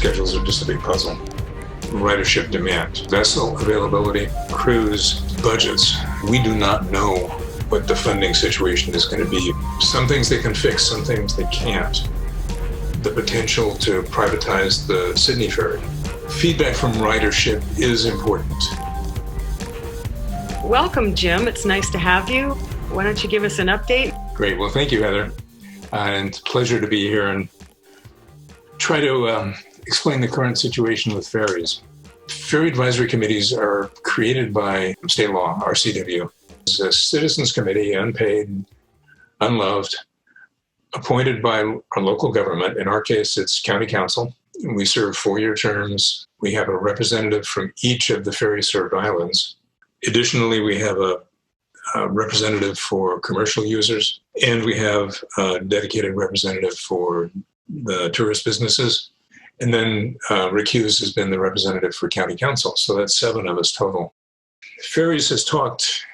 schedules are just a big puzzle. Ridership demand, vessel availability, crews, budgets. We do not know what the funding situation is going to be. Some things they can fix, some things they can't. The potential to privatize the Sidney ferry. Feedback from ridership is important. Welcome, Jim. It's nice to have you. Why don't you give us an update? Great. Well, thank you, Heather. And pleasure to be here and try to explain the current situation with ferries. Ferry Advisory Committees are created by state law, RCW. It's a citizens committee, unpaid, unloved, appointed by our local government. In our case, it's county council. We serve 4-year terms. We have a representative from each of the ferry-served islands. Additionally, we have a representative for commercial users, and we have a dedicated representative for the tourist businesses. And then recused has been the representative for county council. So that's 7 of us total. Ferries has talked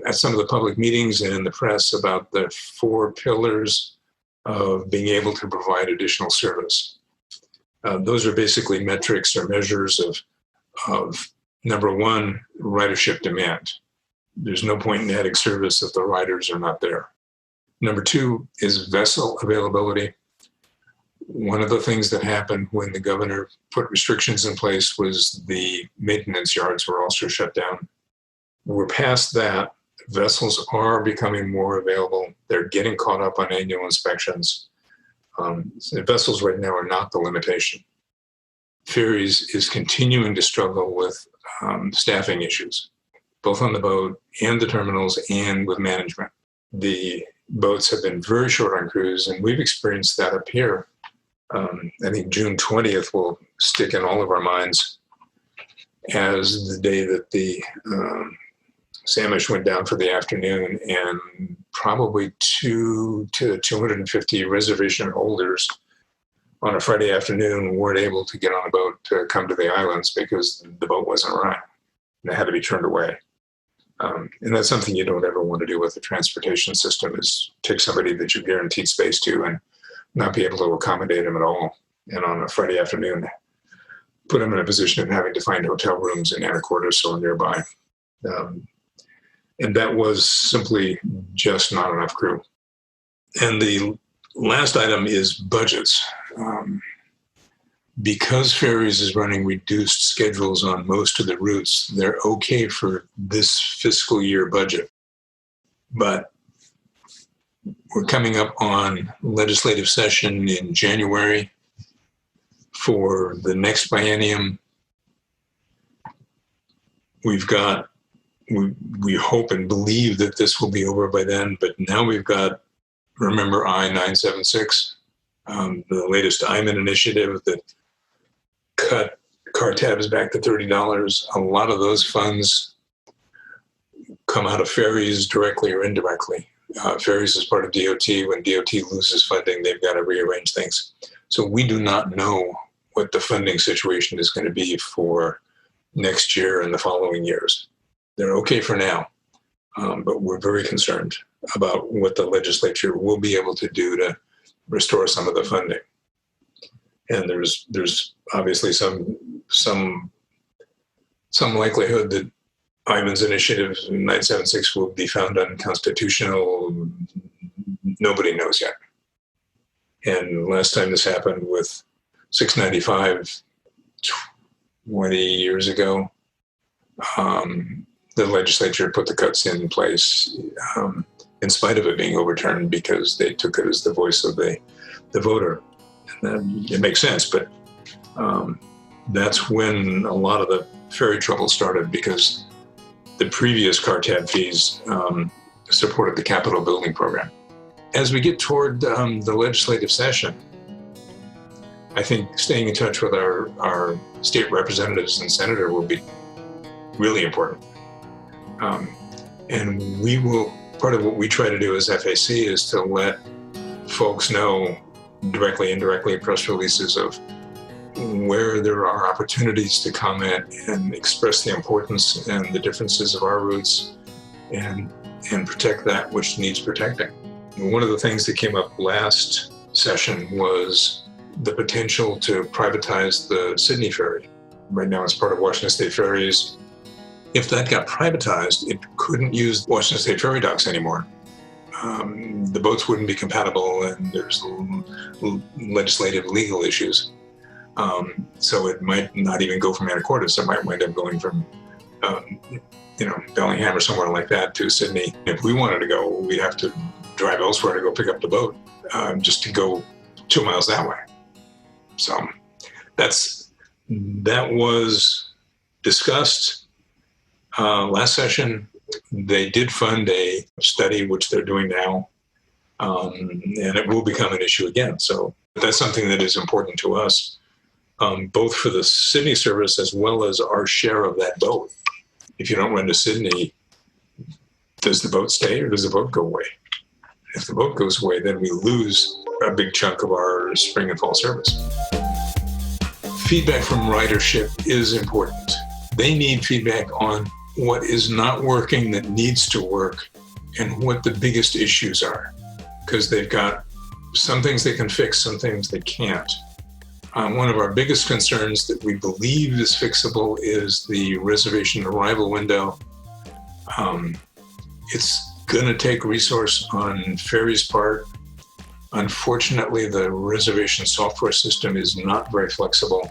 at some of the public meetings and in the press about the 4 pillars of being able to provide additional service. Those are basically metrics or measures of number 1, ridership demand. There's no point in adding service if the riders are not there. Number 2 is vessel availability. One of the things that happened when the governor put restrictions in place was the maintenance yards were also shut down. We're past that. Vessels are becoming more available. They're getting caught up on annual inspections. The vessels right now are not the limitation. Ferries is continuing to struggle with staffing issues, both on the boat and the terminals and with management. The boats have been very short on crews, and we've experienced that up here. I think June 20th will stick in all of our minds as the day that the Samish went down for the afternoon, and probably 200 to 250 reservation holders on a Friday afternoon weren't able to get on a boat to come to the islands because the boat wasn't running. They had to be turned away. And that's something you don't ever want to do with the transportation system, is take somebody that you're guaranteed space to and not be able to accommodate them at all. And on a Friday afternoon, put them in a position of having to find hotel rooms in Anacortes or nearby. And that was simply just not enough crew. And the last item is budgets. Because ferries is running reduced schedules on most of the routes, they're okay for this fiscal year budget. But we're coming up on legislative session in January for the next biennium. We've got, we hope and believe that this will be over by then, but now we've got, remember I-976, the latest IMIN initiative that cut car tabs back to $30. A lot of those funds come out of ferries directly or indirectly. Ferries is part of DOT. When DOT loses funding, they've got to rearrange things. So we do not know what the funding situation is going to be for next year and the following years. They're okay for now, but we're very concerned about what the legislature will be able to do to restore some of the funding. And there's obviously some likelihood that Ivan's initiative 976 will be found unconstitutional. Nobody knows yet. And last time this happened with 695, 20 years ago, the legislature put the cuts in place in spite of it being overturned because they took it as the voice of the voter. And it makes sense, but that's when a lot of the ferry trouble started, because the previous car tab fees supported the Capitol building program. As we get toward the legislative session, I think staying in touch with our state representatives and senator will be really important. And we will, part of what we try to do as FAC is to let folks know directly, indirectly, press releases of where there are opportunities to comment and express the importance and the differences of our routes and protect that which needs protecting. One of the things that came up last session was the potential to privatize the Sidney ferry. Right now it's part of Washington State Ferries. If that got privatized, it couldn't use Washington State ferry docks anymore. The boats wouldn't be compatible, and there's legislative legal issues. So it might not even go from Anacortes. It might wind up going from, Bellingham or somewhere like that to Sidney. If we wanted to go, we'd have to drive elsewhere to go pick up the boat, just to go 2 miles that way. So that was discussed last session. They did fund a study, which they're doing now, and it will become an issue again. So that's something that is important to us, both for the Sidney service as well as our share of that boat. If you don't run to Sidney, does the boat stay or does the boat go away? If the boat goes away, then we lose a big chunk of our spring and fall service. Feedback from ridership is important. They need feedback on what is not working that needs to work and what the biggest issues are, because they've got some things they can fix, some things they can't. One of our biggest concerns that we believe is fixable is the reservation arrival window. It's going to take resource on Ferry's part. Unfortunately, the reservation software system is not very flexible.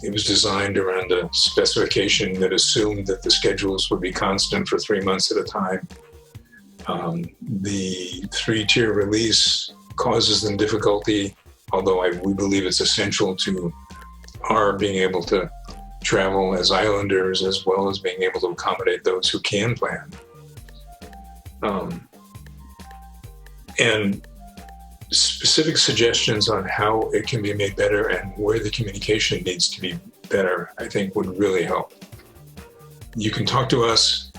It was designed around a specification that assumed that the schedules would be constant for 3 months at a time. The 3-tier release causes them difficulty, although we believe it's essential to our being able to travel as islanders, as well as being able to accommodate those who can plan. And specific suggestions on how it can be made better and where the communication needs to be better, I think would really help. You can talk to us.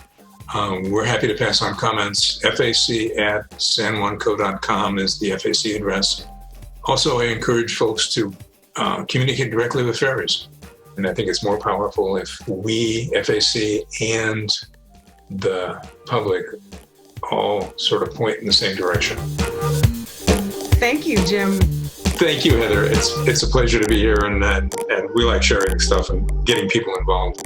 We're happy to pass on comments. fac@sanjuanco.com is the FAC address. Also, I encourage folks to communicate directly with ferries. And I think it's more powerful if we, FAC, and the public all sort of point in the same direction. Thank you, Jim. Thank you, Heather. It's a pleasure to be here, and we like sharing stuff and getting people involved.